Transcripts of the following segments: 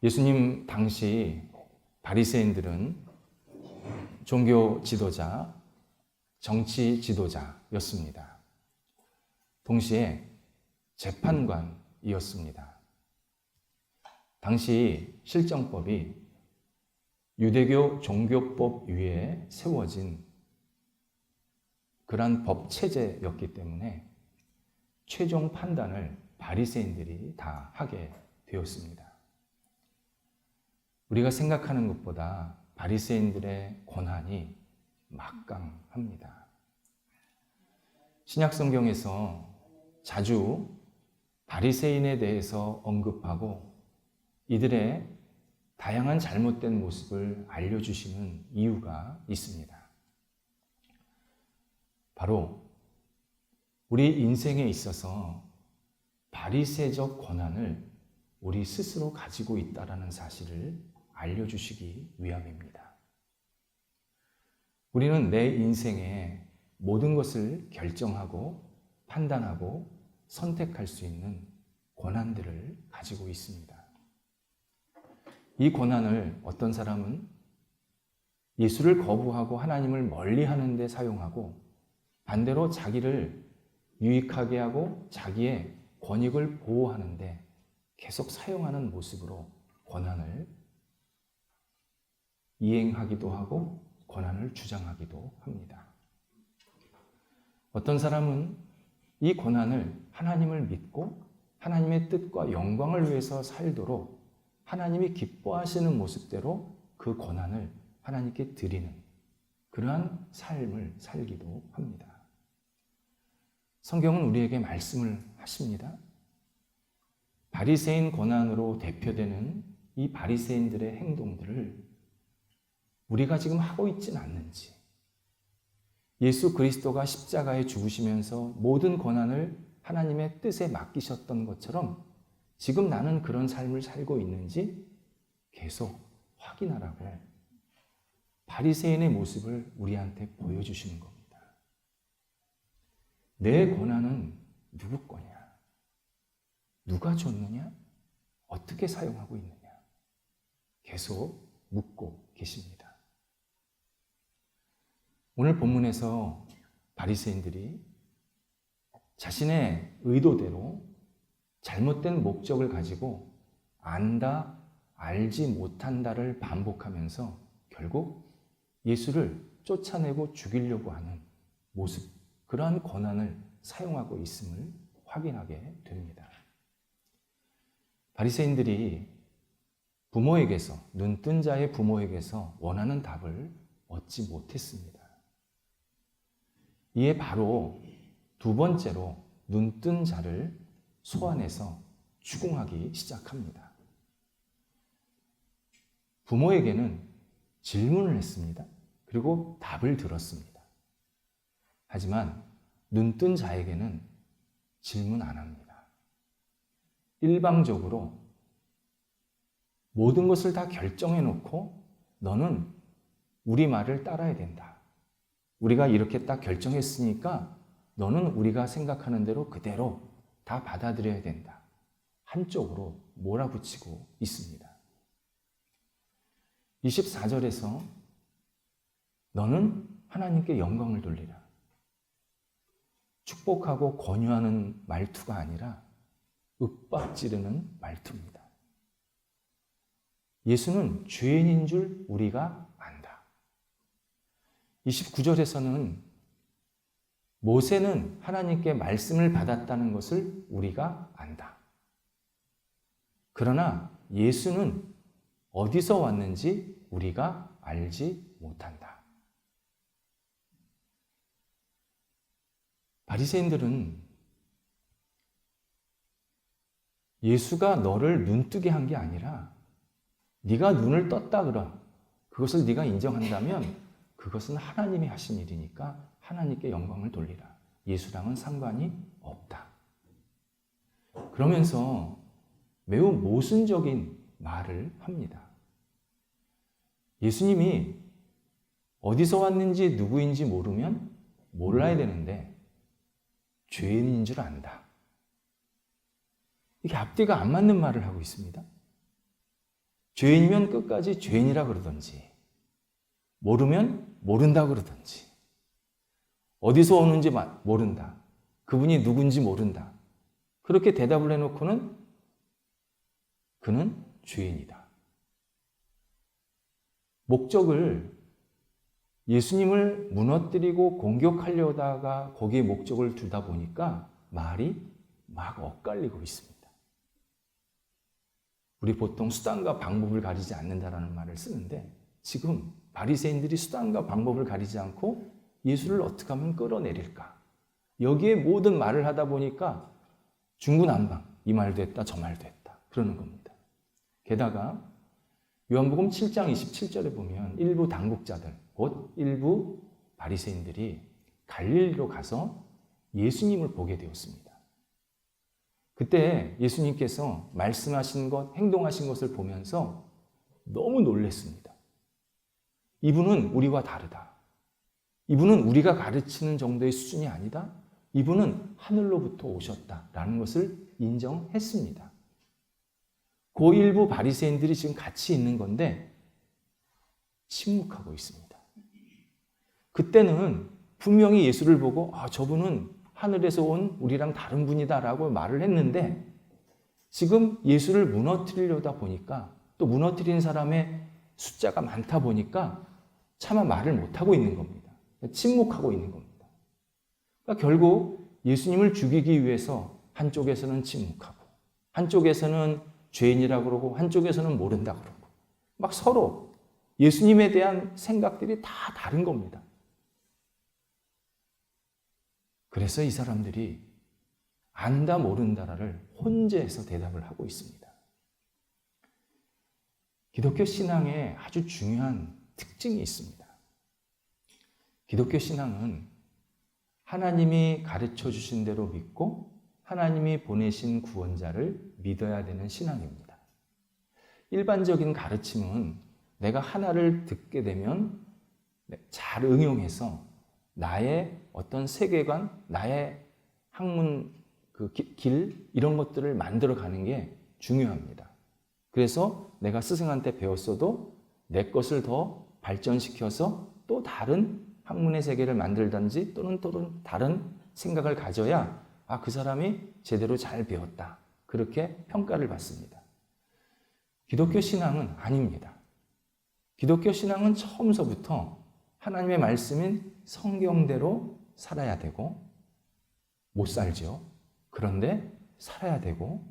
예수님 당시 바리새인들은 종교 지도자, 정치 지도자였습니다. 동시에 재판관이었습니다. 당시 실정법이 유대교 종교법 위에 세워진 그러한 법 체제였기 때문에 최종 판단을 바리새인들이 다 하게 되었습니다. 우리가 생각하는 것보다 바리새인들의 권한이 막강합니다. 신약 성경에서 자주 바리새인에 대해서 언급하고 이들의 다양한 잘못된 모습을 알려주시는 이유가 있습니다. 바로 우리 인생에 있어서 바리새적 권한을 우리 스스로 가지고 있다는 사실을 알려주시기 위함입니다. 우리는 내 인생의 모든 것을 결정하고 판단하고 선택할 수 있는 권한들을 가지고 있습니다. 이 권한을 어떤 사람은 예수를 거부하고 하나님을 멀리하는 데 사용하고 반대로 자기를 유익하게 하고 자기의 권익을 보호하는 데 계속 사용하는 모습으로 권한을 이행하기도 하고 권한을 주장하기도 합니다. 어떤 사람은 이 권한을 하나님을 믿고 하나님의 뜻과 영광을 위해서 살도록 하나님이 기뻐하시는 모습대로 그 권한을 하나님께 드리는 그러한 삶을 살기도 합니다. 성경은 우리에게 말씀을 하십니다. 바리새인 권한으로 대표되는 이 바리새인들의 행동들을 우리가 지금 하고 있지는 않는지, 예수 그리스도가 십자가에 죽으시면서 모든 권한을 하나님의 뜻에 맡기셨던 것처럼 지금 나는 그런 삶을 살고 있는지 계속 확인하라고 바리새인의 모습을 우리한테 보여주시는 겁니다. 내 권한은 누구 거냐? 누가 줬느냐? 어떻게 사용하고 있느냐? 계속 묻고 계십니다. 오늘 본문에서 바리새인들이 자신의 의도대로 잘못된 목적을 가지고 안다, 알지 못한다를 반복하면서 결국 예수를 쫓아내고 죽이려고 하는 모습, 그러한 권한을 사용하고 있음을 확인하게 됩니다. 바리새인들이 부모에게서, 눈뜬 자의 부모에게서 원하는 답을 얻지 못했습니다. 이에 바로 두 번째로 눈뜬 자를 소환해서 추궁하기 시작합니다. 부모에게는 질문을 했습니다. 그리고 답을 들었습니다. 하지만 눈뜬 자에게는 질문 안 합니다. 일방적으로 모든 것을 다 결정해 놓고 너는 우리 말을 따라야 된다. 우리가 이렇게 딱 결정했으니까 너는 우리가 생각하는 대로 그대로 다 받아들여야 된다. 한쪽으로 몰아붙이고 있습니다. 24절에서 너는 하나님께 영광을 돌리라. 축복하고 권유하는 말투가 아니라 윽박지르는 말투입니다. 예수는 죄인인 줄 우리가 안다. 29절에서는 모세는 하나님께 말씀을 받았다는 것을 우리가 안다. 그러나 예수는 어디서 왔는지 우리가 알지 못한다. 바리새인들은 예수가 너를 눈뜨게 한 게 아니라 네가 눈을 떴다 그럼 그것을 네가 인정한다면 그것은 하나님이 하신 일이니까 하나님께 영광을 돌리라. 예수랑은 상관이 없다. 그러면서 매우 모순적인 말을 합니다. 예수님이 어디서 왔는지 누구인지 모르면 몰라야 되는데 죄인인 줄 안다. 이게 앞뒤가 안 맞는 말을 하고 있습니다. 죄인이면 끝까지 죄인이라 그러든지, 모르면 모른다 그러든지, 어디서 오는지 모른다, 그분이 누군지 모른다, 그렇게 대답을 해놓고는 그는 죄인이다. 목적을, 예수님을 무너뜨리고 공격하려다가 거기에 목적을 두다 보니까 말이 막 엇갈리고 있습니다. 우리 보통 수단과 방법을 가리지 않는다라는 말을 쓰는데, 지금 바리새인들이 수단과 방법을 가리지 않고 예수를 어떻게 하면 끌어내릴까, 여기에 모든 말을 하다 보니까 중구난방, 이 말도 했다 저 말도 했다 그러는 겁니다. 게다가 요한복음 7장 27절에 보면 일부 당국자들, 곧 일부 바리새인들이 갈릴리로 가서 예수님을 보게 되었습니다. 그때 예수님께서 말씀하신 것, 행동하신 것을 보면서 너무 놀랐습니다. 이분은 우리와 다르다. 이분은 우리가 가르치는 정도의 수준이 아니다. 이분은 하늘로부터 오셨다라는 것을 인정했습니다. 그 일부 바리새인들이 지금 같이 있는 건데 침묵하고 있습니다. 그때는 분명히 예수를 보고 저분은 하늘에서 온 우리랑 다른 분이다라고 말을 했는데, 지금 예수를 무너뜨리려다 보니까, 또 무너뜨리는 사람의 숫자가 많다 보니까 차마 말을 못하고 있는 겁니다. 침묵하고 있는 겁니다. 그러니까 결국 예수님을 죽이기 위해서 한쪽에서는 침묵하고, 한쪽에서는 죄인이라고 그러고, 한쪽에서는 모른다 그러고, 막 서로 예수님에 대한 생각들이 다 다른 겁니다. 그래서 이 사람들이 안다 모른다를 혼재해서 대답을 하고 있습니다. 기독교 신앙에 아주 중요한 특징이 있습니다. 기독교 신앙은 하나님이 가르쳐 주신 대로 믿고 하나님이 보내신 구원자를 믿어야 되는 신앙입니다. 일반적인 가르침은 내가 하나를 듣게 되면 잘 응용해서 나의 어떤 세계관, 나의 학문, 길, 이런 것들을 만들어가는 게 중요합니다. 그래서 내가 스승한테 배웠어도 내 것을 더 발전시켜서 또 다른 학문의 세계를 만들든지 또는 다른 생각을 가져야 그 사람이 제대로 잘 배웠다, 그렇게 평가를 받습니다. 기독교 신앙은 아닙니다. 기독교 신앙은 처음서부터 하나님의 말씀인 성경대로 살아야 되고, 못 살죠. 그런데 살아야 되고,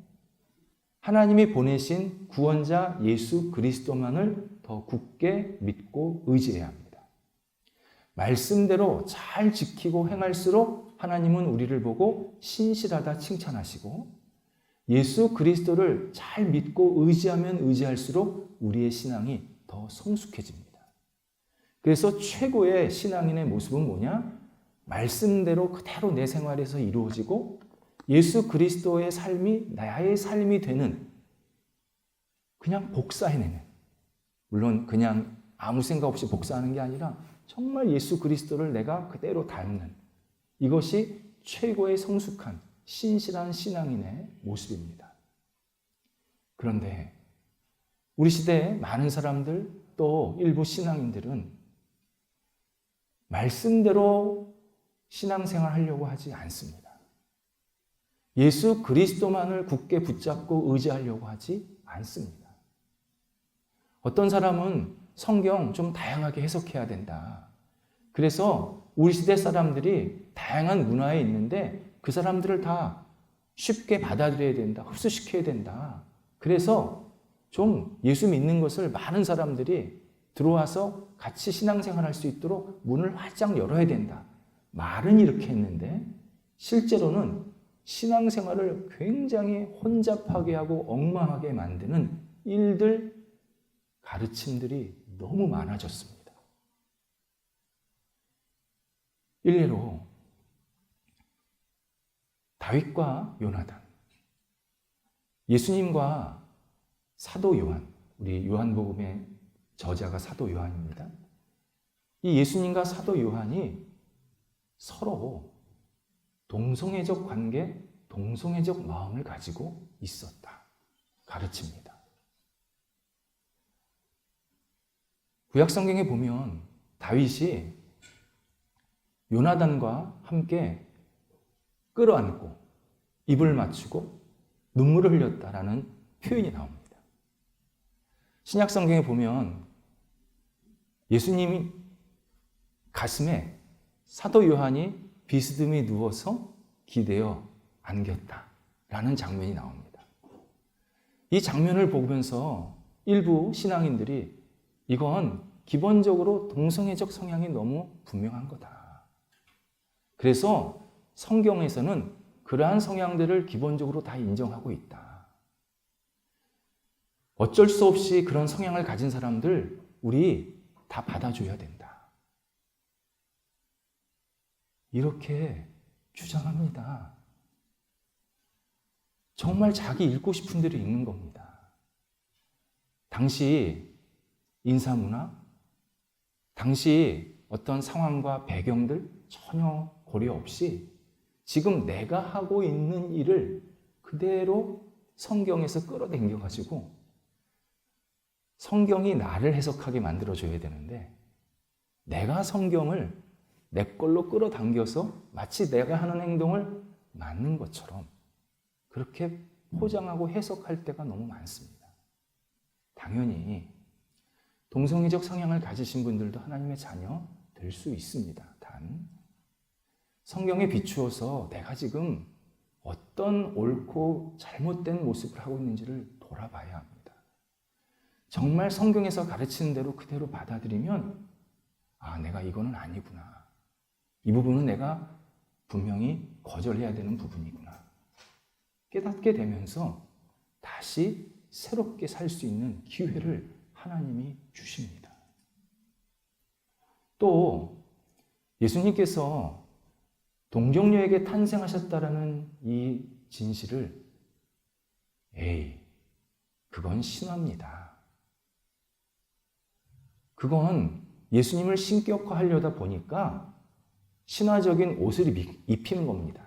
하나님이 보내신 구원자 예수 그리스도만을 더 굳게 믿고 의지해야 합니다. 말씀대로 잘 지키고 행할수록 하나님은 우리를 보고 신실하다 칭찬하시고, 예수 그리스도를 잘 믿고 의지하면 의지할수록 우리의 신앙이 더 성숙해집니다. 그래서 최고의 신앙인의 모습은 뭐냐? 말씀대로 그대로 내 생활에서 이루어지고 예수 그리스도의 삶이 나의 삶이 되는, 그냥 복사해내는, 물론 그냥 아무 생각 없이 복사하는 게 아니라 정말 예수 그리스도를 내가 그대로 닮는, 이것이 최고의 성숙한 신실한 신앙인의 모습입니다. 그런데 우리 시대의 많은 사람들, 또 일부 신앙인들은 말씀대로 신앙생활 하려고 하지 않습니다. 예수 그리스도만을 굳게 붙잡고 의지하려고 하지 않습니다. 어떤 사람은 성경 좀 다양하게 해석해야 된다. 그래서 우리 시대 사람들이 다양한 문화에 있는데 그 사람들을 다 쉽게 받아들여야 된다, 흡수시켜야 된다. 그래서 좀 예수 믿는 것을 많은 사람들이 들어와서 같이 신앙생활 할 수 있도록 문을 활짝 열어야 된다. 말은 이렇게 했는데 실제로는 신앙생활을 굉장히 혼잡하게 하고 엉망하게 만드는 일들, 가르침들이 너무 많아졌습니다. 일례로 다윗과 요나단, 예수님과 사도 요한, 우리 요한복음의 저자가 사도 요한입니다. 이 예수님과 사도 요한이 서로 동성애적 관계, 동성애적 마음을 가지고 있었다 가르칩니다. 구약 성경에 보면 다윗이 요나단과 함께 끌어안고 입을 맞추고 눈물을 흘렸다라는 표현이 나옵니다. 신약 성경에 보면 예수님이 가슴에 사도 요한이 비스듬히 누워서 기대어 안겼다라는 장면이 나옵니다. 이 장면을 보면서 일부 신앙인들이 이건 기본적으로 동성애적 성향이 너무 분명한 거다. 그래서 성경에서는 그러한 성향들을 기본적으로 다 인정하고 있다. 어쩔 수 없이 그런 성향을 가진 사람들 우리 다 받아줘야 된다. 이렇게 주장합니다. 정말 자기 읽고 싶은 대로 읽는 겁니다. 당시 인사문화, 당시 어떤 상황과 배경들 전혀 고려 없이 지금 내가 하고 있는 일을 그대로 성경에서 끌어당겨가지고 성경이 나를 해석하게 만들어줘야 되는데 내가 성경을 내 걸로 끌어당겨서 마치 내가 하는 행동을 맞는 것처럼 그렇게 포장하고 해석할 때가 너무 많습니다. 당연히 동성애적 성향을 가지신 분들도 하나님의 자녀 될 수 있습니다. 단 성경에 비추어서 내가 지금 어떤 옳고 잘못된 모습을 하고 있는지를 돌아봐야 합니다. 정말 성경에서 가르치는 대로 그대로 받아들이면 아, 내가 이거는 아니구나. 이 부분은 내가 분명히 거절해야 되는 부분이구나. 깨닫게 되면서 다시 새롭게 살 수 있는 기회를 하나님이 주십니다. 또 예수님께서 동정녀에게 탄생하셨다라는 이 진실을 그건 신화입니다. 그건 예수님을 신격화하려다 보니까 신화적인 옷을 입히는 겁니다.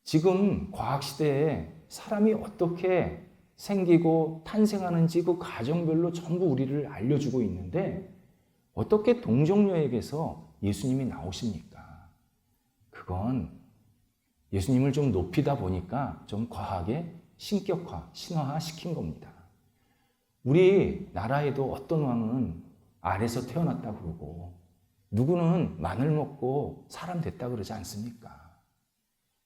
지금 과학시대에 사람이 어떻게 생기고 탄생하는지 그 과정별로 전부 우리를 알려주고 있는데 어떻게 동정녀에게서 예수님이 나오십니까? 그건 예수님을 좀 높이다 보니까 좀 과하게 신격화, 신화화 시킨 겁니다. 우리 나라에도 어떤 왕은 알에서 태어났다 그러고 누구는 마늘 먹고 사람 됐다 그러지 않습니까?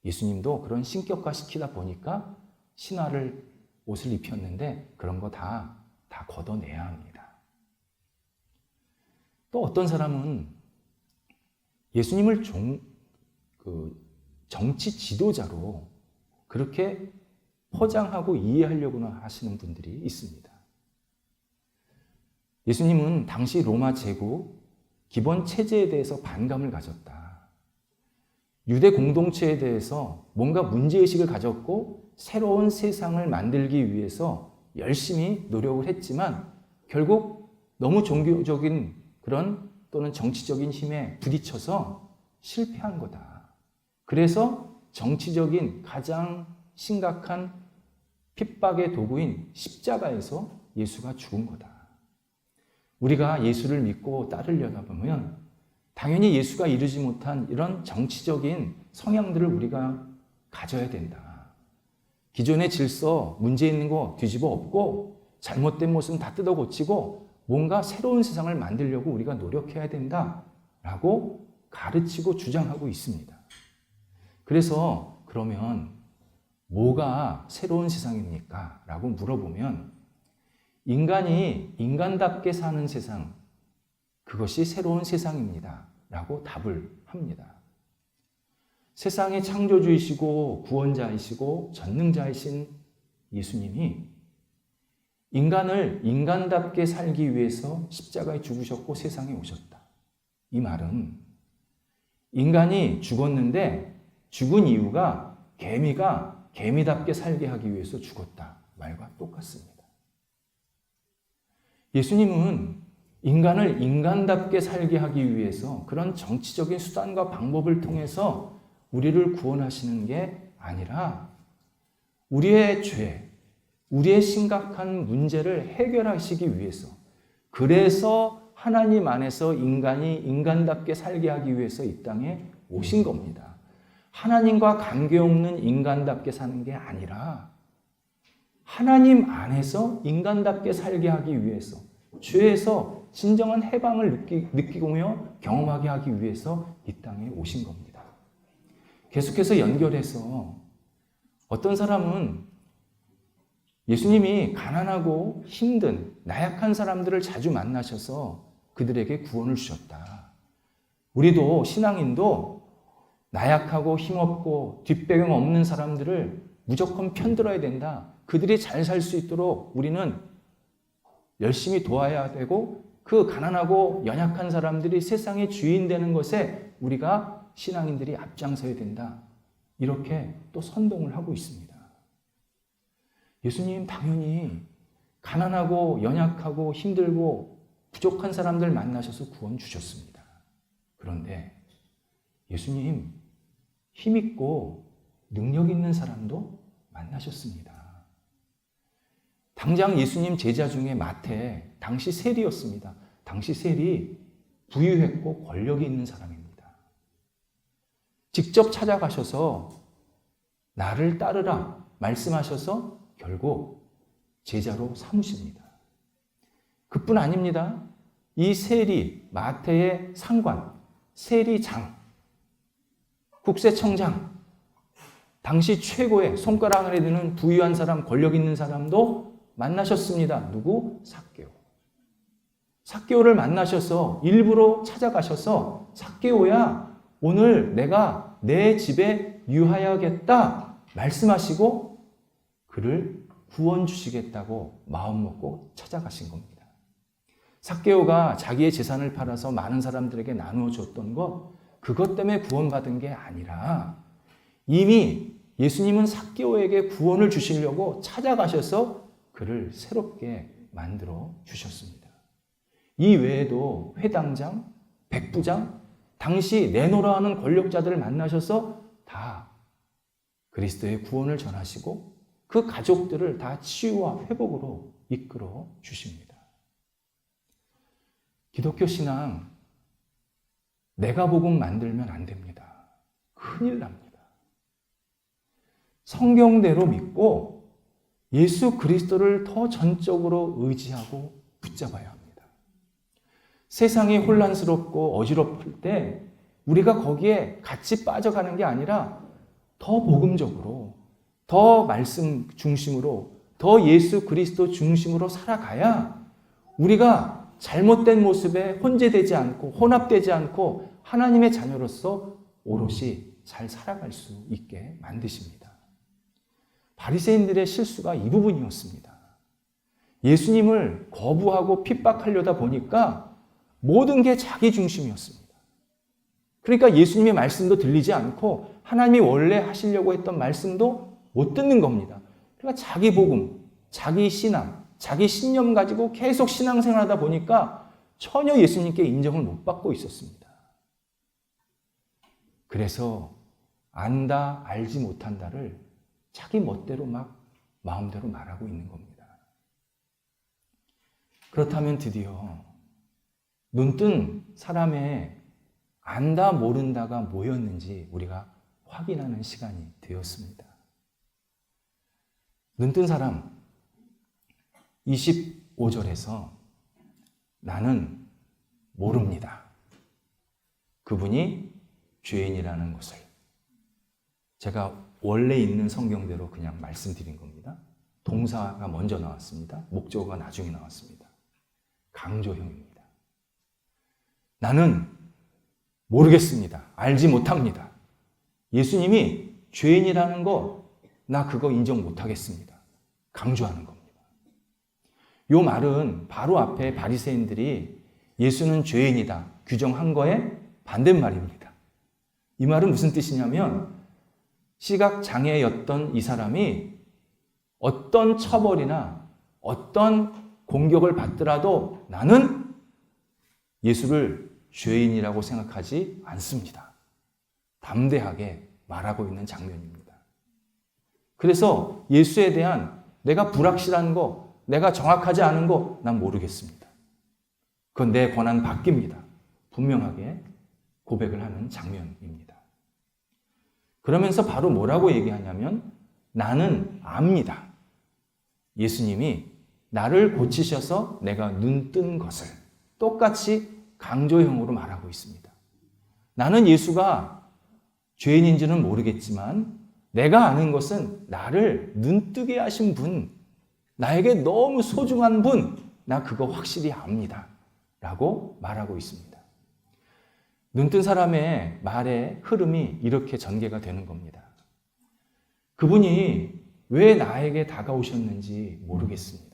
예수님도 그런 신격화 시키다 보니까 신화를 옷을 입혔는데 그런 거 다 걷어내야 합니다. 또 어떤 사람은 예수님을 정치 지도자로 그렇게 포장하고 이해하려고 하시는 분들이 있습니다. 예수님은 당시 로마 제국 기본 체제에 대해서 반감을 가졌다. 유대 공동체에 대해서 뭔가 문제의식을 가졌고 새로운 세상을 만들기 위해서 열심히 노력을 했지만 결국 너무 종교적인 그런 또는 정치적인 힘에 부딪혀서 실패한 거다. 그래서 정치적인 가장 심각한 핍박의 도구인 십자가에서 예수가 죽은 거다. 우리가 예수를 믿고 따르려다 보면 당연히 예수가 이루지 못한 이런 정치적인 성향들을 우리가 가져야 된다. 기존의 질서, 문제 있는 거 뒤집어 엎고 잘못된 모습은 다 뜯어 고치고 뭔가 새로운 세상을 만들려고 우리가 노력해야 된다라고 가르치고 주장하고 있습니다. 그래서 그러면 뭐가 새로운 세상입니까? 라고 물어보면 인간이 인간답게 사는 세상, 그것이 새로운 세상입니다. 라고 답을 합니다. 세상의 창조주이시고 구원자이시고 전능자이신 예수님이 인간을 인간답게 살기 위해서 십자가에 죽으셨고 세상에 오셨다. 이 말은 인간이 죽었는데 죽은 이유가 개미가 개미답게 살게 하기 위해서 죽었다. 말과 똑같습니다. 예수님은 인간을 인간답게 살게 하기 위해서 그런 정치적인 수단과 방법을 통해서 우리를 구원하시는 게 아니라 우리의 죄, 우리의 심각한 문제를 해결하시기 위해서 그래서 하나님 안에서 인간이 인간답게 살게 하기 위해서 이 땅에 오신 겁니다. 하나님과 관계없는 인간답게 사는 게 아니라 하나님 안에서 인간답게 살게 하기 위해서, 죄에서 진정한 해방을 느끼며 경험하게 하기 위해서 이 땅에 오신 겁니다. 계속해서 연결해서 어떤 사람은 예수님이 가난하고 힘든 나약한 사람들을 자주 만나셔서 그들에게 구원을 주셨다. 우리도 신앙인도 나약하고 힘없고 뒷배경 없는 사람들을 무조건 편들어야 된다. 그들이 잘 살 수 있도록 우리는 열심히 도와야 되고 그 가난하고 연약한 사람들이 세상의 주인 되는 것에 우리가 신앙인들이 앞장서야 된다. 이렇게 또 선동을 하고 있습니다. 예수님 당연히 가난하고 연약하고 힘들고 부족한 사람들 만나셔서 구원 주셨습니다. 그런데 예수님 힘있고 능력 있는 사람도 만나셨습니다. 당장 예수님 제자 중에 마태, 당시 세리였습니다. 당시 세리 부유했고 권력이 있는 사람입니다. 직접 찾아가셔서 나를 따르라 말씀하셔서 결국 제자로 삼으십니다. 그뿐 아닙니다. 이 세리, 마태의 상관, 세리장, 국세청장, 당시 최고의 손가락 안에 드는 부유한 사람, 권력 있는 사람도 만나셨습니다. 누구? 삭개오. 삭개오를 만나셔서 일부러 찾아가셔서 삭개오야, 오늘 내가 내 집에 유하여야겠다 말씀하시고 그를 구원 주시겠다고 마음 먹고 찾아가신 겁니다. 삭개오가 자기의 재산을 팔아서 많은 사람들에게 나누어 줬던 것, 그것 때문에 구원받은 게 아니라 이미 예수님은 삭개오에게 구원을 주시려고 찾아가셔서 그를 새롭게 만들어 주셨습니다. 이 외에도 회당장, 백부장, 당시 내노라 하는 권력자들을 만나셔서 다 그리스도의 구원을 전하시고 그 가족들을 다 치유와 회복으로 이끌어 주십니다. 기독교 신앙, 내가 복음 만들면 안 됩니다. 큰일 납니다. 성경대로 믿고 예수 그리스도를 더 전적으로 의지하고 붙잡아야 합니다. 세상이 혼란스럽고 어지럽을 때 우리가 거기에 같이 빠져가는 게 아니라 더 복음적으로, 더 말씀 중심으로, 더 예수 그리스도 중심으로 살아가야 우리가 잘못된 모습에 혼재되지 않고 혼합되지 않고 하나님의 자녀로서 오롯이 잘 살아갈 수 있게 만드십니다. 바리새인들의 실수가 이 부분이었습니다. 예수님을 거부하고 핍박하려다 보니까 모든 게 자기 중심이었습니다. 그러니까 예수님의 말씀도 들리지 않고 하나님이 원래 하시려고 했던 말씀도 못 듣는 겁니다. 그러니까 자기 복음, 자기 신앙, 자기 신념 가지고 계속 신앙생활하다 보니까 전혀 예수님께 인정을 못 받고 있었습니다. 그래서 안다, 알지 못한다를 자기 멋대로 막 마음대로 말하고 있는 겁니다. 그렇다면 드디어 눈뜬 사람의 안다, 모른다가 뭐였는지 우리가 확인하는 시간이 되었습니다. 눈뜬 사람 25절에서 나는 모릅니다. 그분이 죄인이라는 것을. 제가 원래 있는 성경대로 그냥 말씀드린 겁니다. 동사가 먼저 나왔습니다. 목적어가 나중에 나왔습니다. 강조형입니다. 나는 모르겠습니다. 알지 못합니다. 예수님이 죄인이라는 거, 나 그거 인정 못하겠습니다. 강조하는 겁니다. 이 말은 바로 앞에 바리새인들이 예수는 죄인이다 규정한 거에 반대말입니다. 이 말은 무슨 뜻이냐면 시각장애였던 이 사람이 어떤 처벌이나 어떤 공격을 받더라도 나는 예수를 죄인이라고 생각하지 않습니다. 담대하게 말하고 있는 장면입니다. 그래서 예수에 대한 내가 불확실한 거, 내가 정확하지 않은 거 난 모르겠습니다. 그건 내 권한 바뀝니다. 분명하게 고백을 하는 장면입니다. 그러면서 바로 뭐라고 얘기하냐면 나는 압니다. 예수님이 나를 고치셔서 내가 눈 뜬 것을 똑같이 강조형으로 말하고 있습니다. 나는 예수가 죄인인지는 모르겠지만 내가 아는 것은 나를 눈뜨게 하신 분, 나에게 너무 소중한 분, 나 그거 확실히 압니다. 라고 말하고 있습니다. 눈뜬 사람의 말의 흐름이 이렇게 전개가 되는 겁니다. 그분이 왜 나에게 다가오셨는지 모르겠습니다.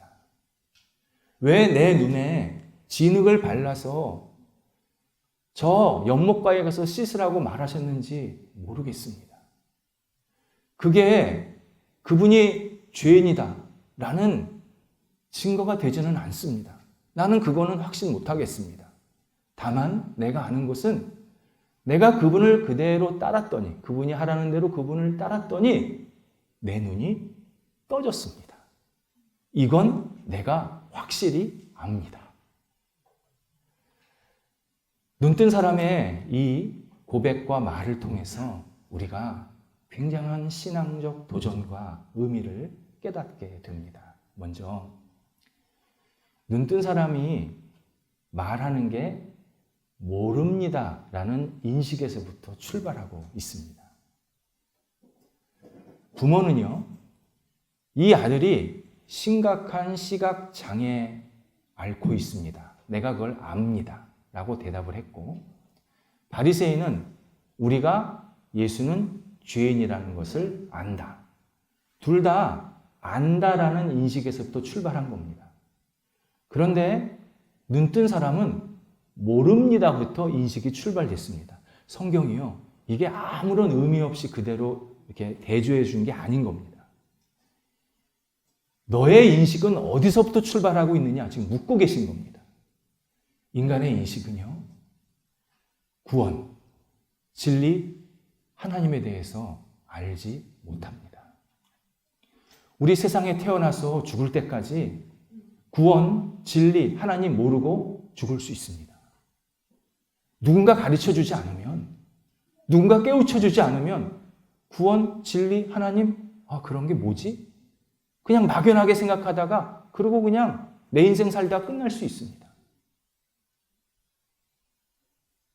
왜 내 눈에 진흙을 발라서 저 연못가에 가서 씻으라고 말하셨는지 모르겠습니다. 그게 그분이 죄인이다 라는 증거가 되지는 않습니다. 나는 그거는 확신 못하겠습니다. 다만 내가 아는 것은 내가 그분을 그대로 따랐더니, 그분이 하라는 대로 그분을 따랐더니 내 눈이 떠졌습니다. 이건 내가 확실히 압니다. 눈뜬 사람의 이 고백과 말을 통해서 우리가 굉장한 신앙적 도전과 의미를 깨닫게 됩니다. 먼저 눈뜬 사람이 말하는 게 모릅니다 라는 인식에서부터 출발하고 있습니다. 부모는요, 이 아들이 심각한 시각장애 앓고 있습니다. 내가 그걸 압니다 라고 대답을 했고, 바리새인은 우리가 예수는 죄인이라는 것을 안다. 둘 다 안다라는 인식에서부터 출발한 겁니다. 그런데 눈뜬 사람은 모릅니다부터 인식이 출발됐습니다. 성경이요, 이게 아무런 의미 없이 그대로 이렇게 대조해 준 게 아닌 겁니다. 너의 인식은 어디서부터 출발하고 있느냐 지금 묻고 계신 겁니다. 인간의 인식은요, 구원, 진리, 하나님에 대해서 알지 못합니다. 우리 세상에 태어나서 죽을 때까지 구원, 진리, 하나님 모르고 죽을 수 있습니다. 누군가 가르쳐주지 않으면, 누군가 깨우쳐주지 않으면 구원, 진리, 하나님, 그런 게 뭐지? 그냥 막연하게 생각하다가 그러고 그냥 내 인생 살다 끝날 수 있습니다.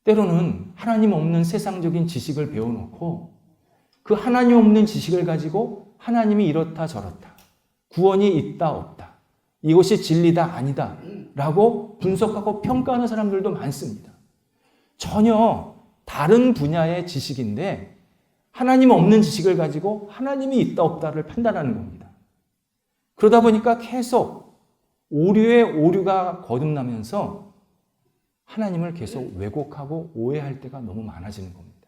때로는 하나님 없는 세상적인 지식을 배워놓고 그 하나님 없는 지식을 가지고 하나님이 이렇다 저렇다, 구원이 있다 없다, 이것이 진리다 아니다 라고 분석하고 평가하는 사람들도 많습니다. 전혀 다른 분야의 지식인데 하나님 없는 지식을 가지고 하나님이 있다 없다를 판단하는 겁니다. 그러다 보니까 계속 오류에 오류가 거듭나면서 하나님을 계속 왜곡하고 오해할 때가 너무 많아지는 겁니다.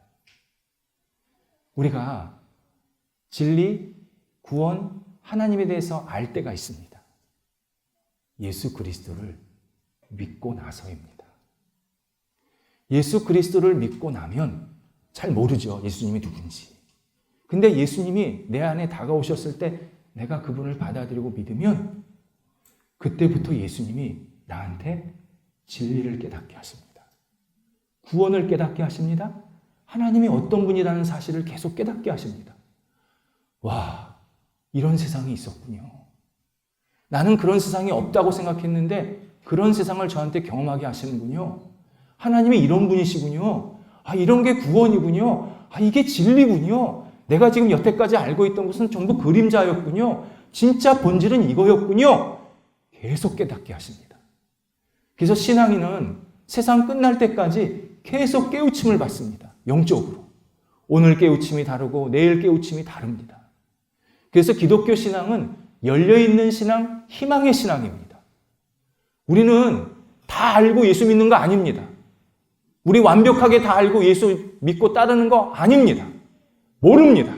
우리가 진리, 구원, 하나님에 대해서 알 때가 있습니다. 예수 그리스도를 믿고 나서입니다. 예수 그리스도를 믿고 나면 잘 모르죠, 예수님이 누군지. 근데 예수님이 내 안에 다가오셨을 때 내가 그분을 받아들이고 믿으면 그때부터 예수님이 나한테 진리를 깨닫게 하십니다. 구원을 깨닫게 하십니다. 하나님이 어떤 분이라는 사실을 계속 깨닫게 하십니다. 와, 이런 세상이 있었군요. 나는 그런 세상이 없다고 생각했는데 그런 세상을 저한테 경험하게 하시는군요. 하나님이 이런 분이시군요. 이런 게 구원이군요. 이게 진리군요. 내가 지금 여태까지 알고 있던 것은 전부 그림자였군요. 진짜 본질은 이거였군요. 계속 깨닫게 하십니다. 그래서 신앙인은 세상 끝날 때까지 계속 깨우침을 받습니다. 영적으로. 오늘 깨우침이 다르고 내일 깨우침이 다릅니다. 그래서 기독교 신앙은 열려있는 신앙, 희망의 신앙입니다. 우리는 다 알고 예수 믿는 거 아닙니다. 우리 완벽하게 다 알고 예수 믿고 따르는 거 아닙니다. 모릅니다.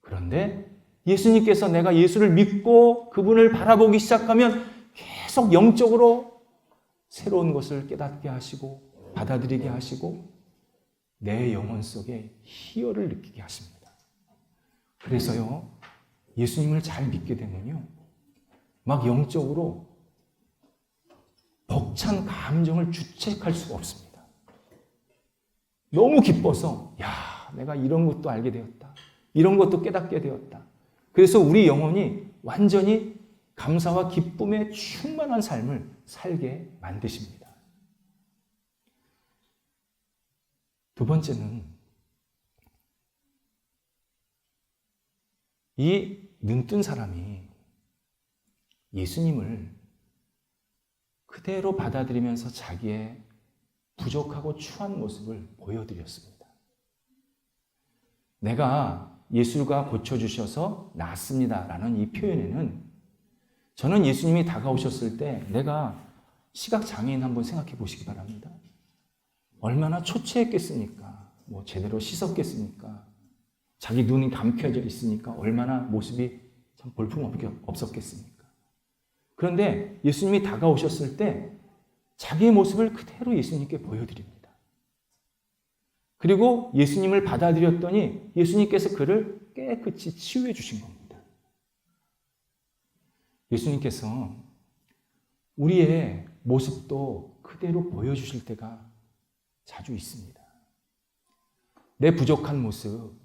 그런데 예수님께서 내가 예수를 믿고 그분을 바라보기 시작하면 계속 영적으로 새로운 것을 깨닫게 하시고 받아들이게 하시고 내 영혼 속에 희열을 느끼게 하십니다. 그래서요, 예수님을 잘 믿게 되면요, 막 영적으로 벅찬 감정을 주체할 수가 없습니다. 너무 기뻐서 내가 이런 것도 알게 되었다. 이런 것도 깨닫게 되었다. 그래서 우리 영혼이 완전히 감사와 기쁨에 충만한 삶을 살게 만드십니다. 두 번째는 이 눈뜬 사람이 예수님을 그대로 받아들이면서 자기의 부족하고 추한 모습을 보여드렸습니다. 내가 예수가 고쳐주셔서 나았습니다 라는 이 표현에는 저는 예수님이 다가오셨을 때 내가 시각장애인 한번 생각해 보시기 바랍니다. 얼마나 초췌했겠습니까? 제대로 씻었겠습니까? 자기 눈이 감겨져 있으니까 얼마나 모습이 참 볼품없었겠습니까? 그런데 예수님이 다가오셨을 때 자기의 모습을 그대로 예수님께 보여드립니다. 그리고 예수님을 받아들였더니 예수님께서 그를 깨끗이 치유해 주신 겁니다. 예수님께서 우리의 모습도 그대로 보여주실 때가 자주 있습니다. 내 부족한 모습,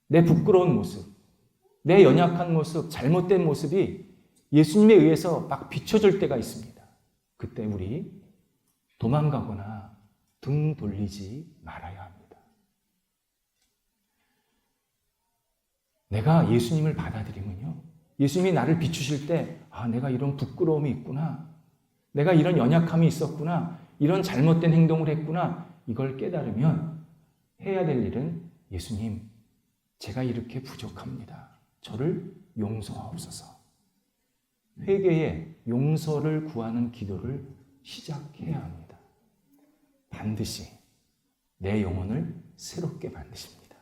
내 부끄러운 모습, 내 연약한 모습, 잘못된 모습이 예수님에 의해서 막 비춰질 때가 있습니다. 그때 우리 도망가거나 등 돌리지 말아야 합니다. 내가 예수님을 받아들이면요, 예수님이 나를 비추실 때 내가 이런 부끄러움이 있구나, 내가 이런 연약함이 있었구나, 이런 잘못된 행동을 했구나, 이걸 깨달으면 해야 될 일은 예수님, 제가 이렇게 부족합니다. 저를 용서하옵소서. 회개에 용서를 구하는 기도를 시작해야 합니다. 반드시 내 영혼을 새롭게 만드십니다.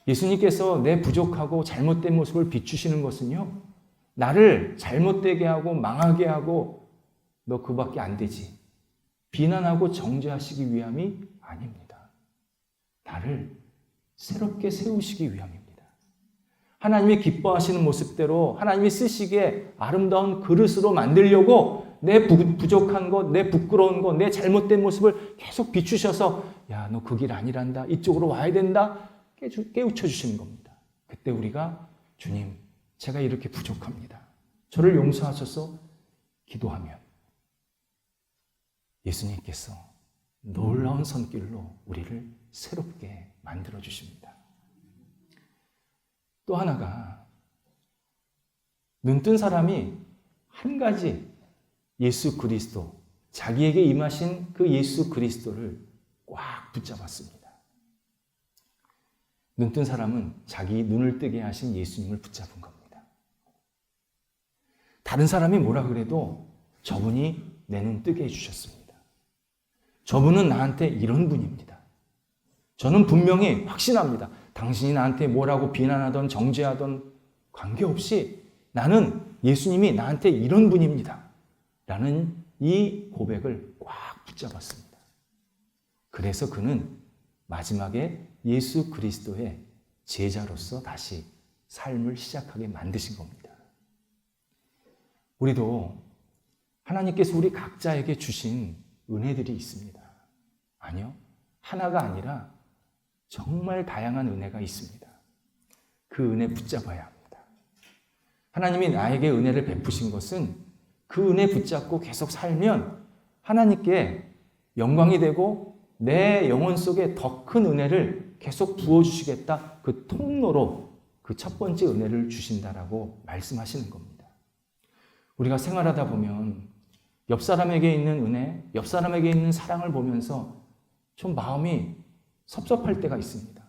예수님께서 내 부족하고 잘못된 모습을 비추시는 것은요, 나를 잘못되게 하고 망하게 하고 너 그밖에 안 되지, 비난하고 정죄하시기 위함이 아닙니다. 나를 새롭게 세우시기 위함입니다. 하나님이 기뻐하시는 모습대로 하나님이 쓰시기에 아름다운 그릇으로 만들려고 내 부족한 것, 내 부끄러운 것, 내 잘못된 모습을 계속 비추셔서 너 그 길 아니란다, 이쪽으로 와야 된다, 깨우쳐 주시는 겁니다. 그때 우리가 주님, 제가 이렇게 부족합니다. 저를 용서하셔서 기도하면 예수님께서 놀라운 손길로 우리를 새롭게 만들어 주십니다. 또 하나가, 눈뜬 사람이 한 가지 예수 그리스도, 자기에게 임하신 그 예수 그리스도를 꽉 붙잡았습니다. 눈뜬 사람은 자기 눈을 뜨게 하신 예수님을 붙잡은 겁니다. 다른 사람이 뭐라 그래도 저분이 내 눈 뜨게 해주셨습니다. 저분은 나한테 이런 분입니다. 저는 분명히 확신합니다. 당신이 나한테 뭐라고 비난하던 정죄하던 관계없이 나는 예수님이 나한테 이런 분입니다. 라는 이 고백을 꽉 붙잡았습니다. 그래서 그는 마지막에 예수 그리스도의 제자로서 다시 삶을 시작하게 만드신 겁니다. 우리도 하나님께서 우리 각자에게 주신 은혜들이 있습니다. 아니요, 하나가 아니라 정말 다양한 은혜가 있습니다. 그 은혜 붙잡아야 합니다. 하나님이 나에게 은혜를 베푸신 것은 그 은혜 붙잡고 계속 살면 하나님께 영광이 되고 내 영혼 속에 더 큰 은혜를 계속 부어주시겠다, 그 통로로 그 첫 번째 은혜를 주신다라고 말씀하시는 겁니다. 우리가 생활하다 보면 옆 사람에게 있는 은혜, 옆 사람에게 있는 사랑을 보면서 좀 마음이 섭섭할 때가 있습니다.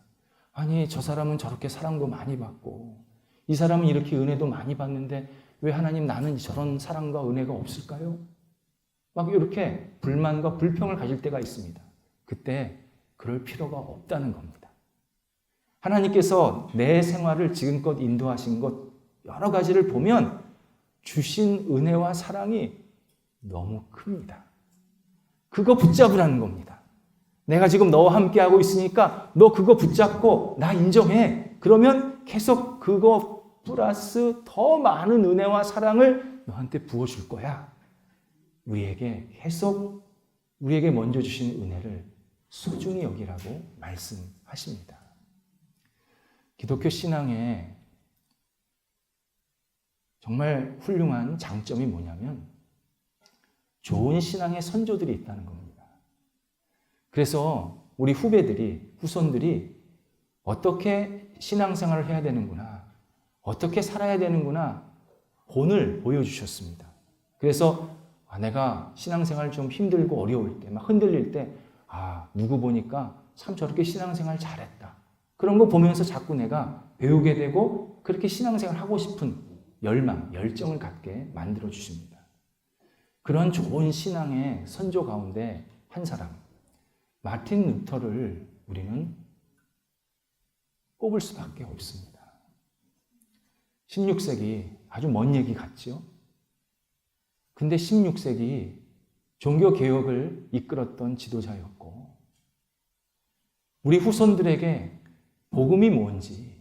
아니, 저 사람은 저렇게 사랑도 많이 받고 이 사람은 이렇게 은혜도 많이 받는데 왜 하나님 나는 저런 사랑과 은혜가 없을까요? 막 이렇게 불만과 불평을 가질 때가 있습니다. 그때 그럴 필요가 없다는 겁니다. 하나님께서 내 생활을 지금껏 인도하신 것 여러 가지를 보면 주신 은혜와 사랑이 너무 큽니다. 그거 붙잡으라는 겁니다. 내가 지금 너와 함께하고 있으니까 너 그거 붙잡고 나 인정해. 그러면 계속 그거 플러스 더 많은 은혜와 사랑을 너한테 부어줄 거야. 우리에게 계속 우리에게 먼저 주신 은혜를 소중히 여기라고 말씀하십니다. 기독교 신앙의 정말 훌륭한 장점이 뭐냐면 좋은 신앙의 선조들이 있다는 겁니다. 그래서 우리 후손들이 어떻게 신앙생활을 해야 되는구나, 어떻게 살아야 되는구나 본을 보여주셨습니다. 그래서 내가 신앙생활 좀 힘들고 어려울 때, 막 흔들릴 때, 누구 보니까 참 저렇게 신앙생활 잘했다. 그런 거 보면서 자꾸 내가 배우게 되고 그렇게 신앙생활 하고 싶은 열망, 열정을 갖게 만들어 주십니다. 그런 좋은 신앙의 선조 가운데 한 사람, 마틴 루터를 우리는 꼽을 수밖에 없습니다. 16세기, 아주 먼 얘기 같죠? 근데 16세기 종교개혁을 이끌었던 지도자였고, 우리 후손들에게 복음이 뭔지,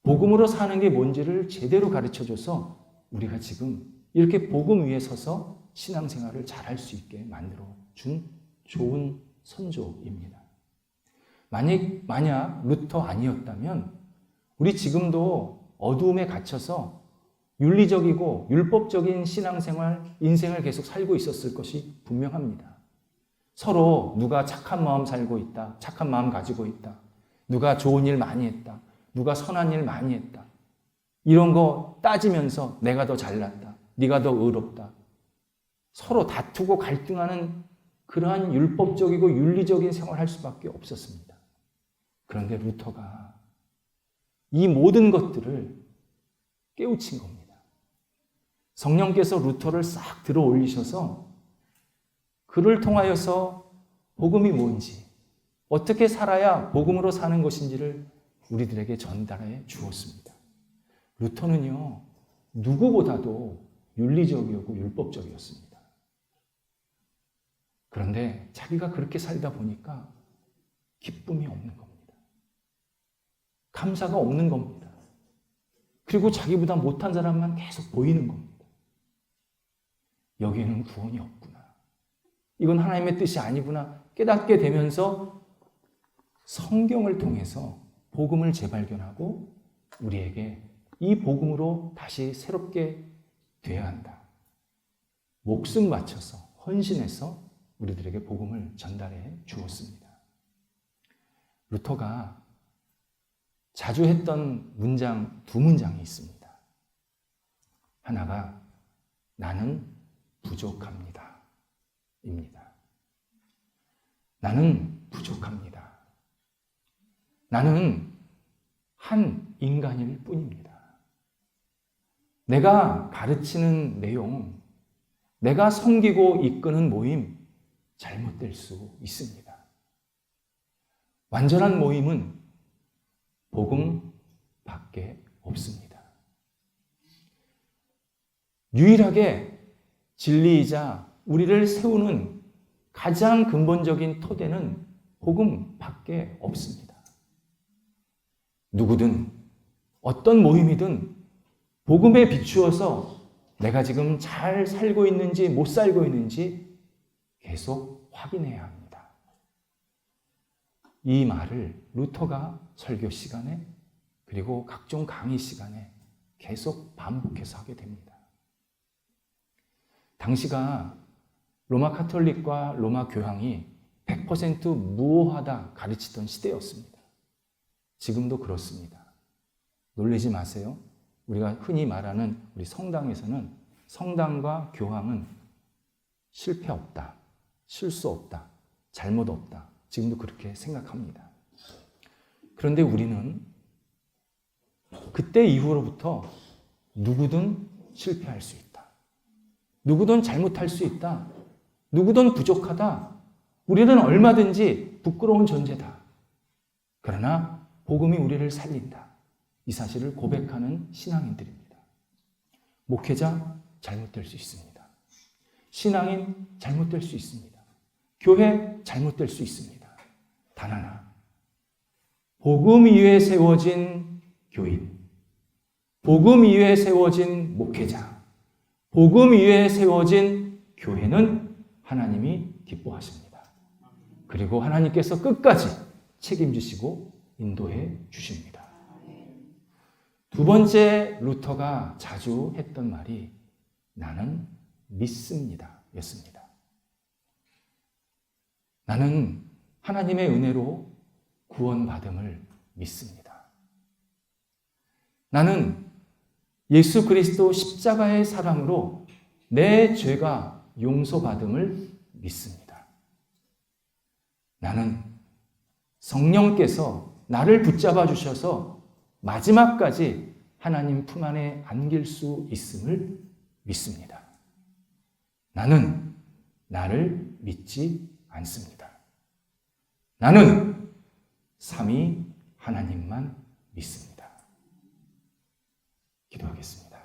복음으로 사는 게 뭔지를 제대로 가르쳐줘서 우리가 지금 이렇게 복음 위에 서서 신앙생활을 잘할 수 있게 만들어 준 좋은 선조입니다. 만약 루터 아니었다면 우리 지금도 어두움에 갇혀서 윤리적이고 율법적인 신앙생활, 인생을 계속 살고 있었을 것이 분명합니다. 서로 누가 착한 마음 살고 있다, 착한 마음 가지고 있다, 누가 좋은 일 많이 했다, 누가 선한 일 많이 했다, 이런 거 따지면서 내가 더 잘났다, 네가 더 의롭다, 서로 다투고 갈등하는 그러한 율법적이고 윤리적인 생활을 할 수밖에 없었습니다. 그런데 루터가 이 모든 것들을 깨우친 겁니다. 성령께서 루터를 싹 들어 올리셔서 그를 통하여서 복음이 뭔지, 어떻게 살아야 복음으로 사는 것인지를 우리들에게 전달해 주었습니다. 루터는요, 누구보다도 윤리적이었고 율법적이었습니다. 그런데 자기가 그렇게 살다 보니까 기쁨이 없는 겁니다. 감사가 없는 겁니다. 그리고 자기보다 못한 사람만 계속 보이는 겁니다. 여기에는 구원이 없구나. 이건 하나님의 뜻이 아니구나 깨닫게 되면서 성경을 통해서 복음을 재발견하고 우리에게 이 복음으로 다시 새롭게 돼야 한다. 목숨 바쳐서 헌신해서 우리들에게 복음을 전달해 주었습니다. 루터가 자주 했던 문장, 두 문장이 있습니다. 하나가 나는 부족합니다. 입니다. 나는 부족합니다. 나는 한 인간일 뿐입니다. 내가 가르치는 내용, 내가 섬기고 이끄는 모임, 잘못될 수 있습니다. 완전한 모임은 복음밖에 없습니다. 유일하게 진리이자 우리를 세우는 가장 근본적인 토대는 복음밖에 없습니다. 누구든 어떤 모임이든 복음에 비추어서 내가 지금 잘 살고 있는지 못 살고 있는지 계속 확인해야 합니다. 이 말을 루터가 설교 시간에 그리고 각종 강의 시간에 계속 반복해서 하게 됩니다. 당시가 로마 카톨릭과 로마 교황이 100% 무오하다 가르치던 시대였습니다. 지금도 그렇습니다. 놀라지 마세요. 우리가 흔히 말하는 우리 성당에서는 성당과 교황은 실패 없다, 실수 없다, 잘못 없다. 지금도 그렇게 생각합니다. 그런데 우리는 그때 이후로부터 누구든 실패할 수 있다. 누구든 잘못할 수 있다. 누구든 부족하다. 우리는 얼마든지 부끄러운 존재다. 그러나 복음이 우리를 살린다. 이 사실을 고백하는 신앙인들입니다. 목회자 잘못될 수 있습니다. 신앙인 잘못될 수 있습니다. 교회 잘못될 수 있습니다. 단 하나, 복음 위에 세워진 교인, 복음 위에 세워진 목회자, 복음 위에 세워진 교회는 하나님이 기뻐하십니다. 그리고 하나님께서 끝까지 책임지시고 인도해 주십니다. 두 번째, 루터가 자주 했던 말이 나는 믿습니다 였습니다. 나는 하나님의 은혜로 구원받음을 믿습니다. 나는 예수 그리스도 십자가의 사랑으로 내 죄가 용서받음을 믿습니다. 나는 성령께서 나를 붙잡아 주셔서 마지막까지 하나님 품 안에 안길 수 있음을 믿습니다. 나는 나를 믿지 않습니다. 나는 삼위 하나님만 믿습니다. 기도하겠습니다.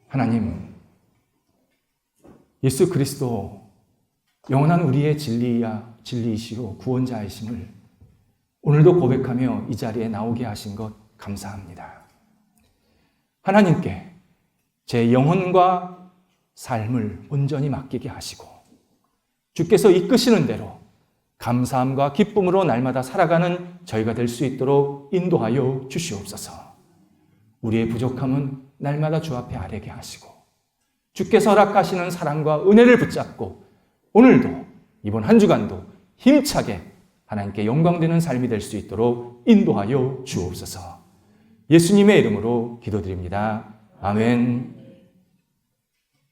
하나님, 예수 그리스도 영원한 우리의 진리이시요 구원자이심을 오늘도 고백하며 이 자리에 나오게 하신 것 감사합니다. 하나님께 제 영혼과 삶을 온전히 맡기게 하시고 주께서 이끄시는 대로 감사함과 기쁨으로 날마다 살아가는 저희가 될 수 있도록 인도하여 주시옵소서. 우리의 부족함은 날마다 주 앞에 아뢰게 하시고 주께서 허락하시는 사랑과 은혜를 붙잡고 오늘도 이번 한 주간도 힘차게 하나님께 영광되는 삶이 될 수 있도록 인도하여 주옵소서. 예수님의 이름으로 기도드립니다. 아멘.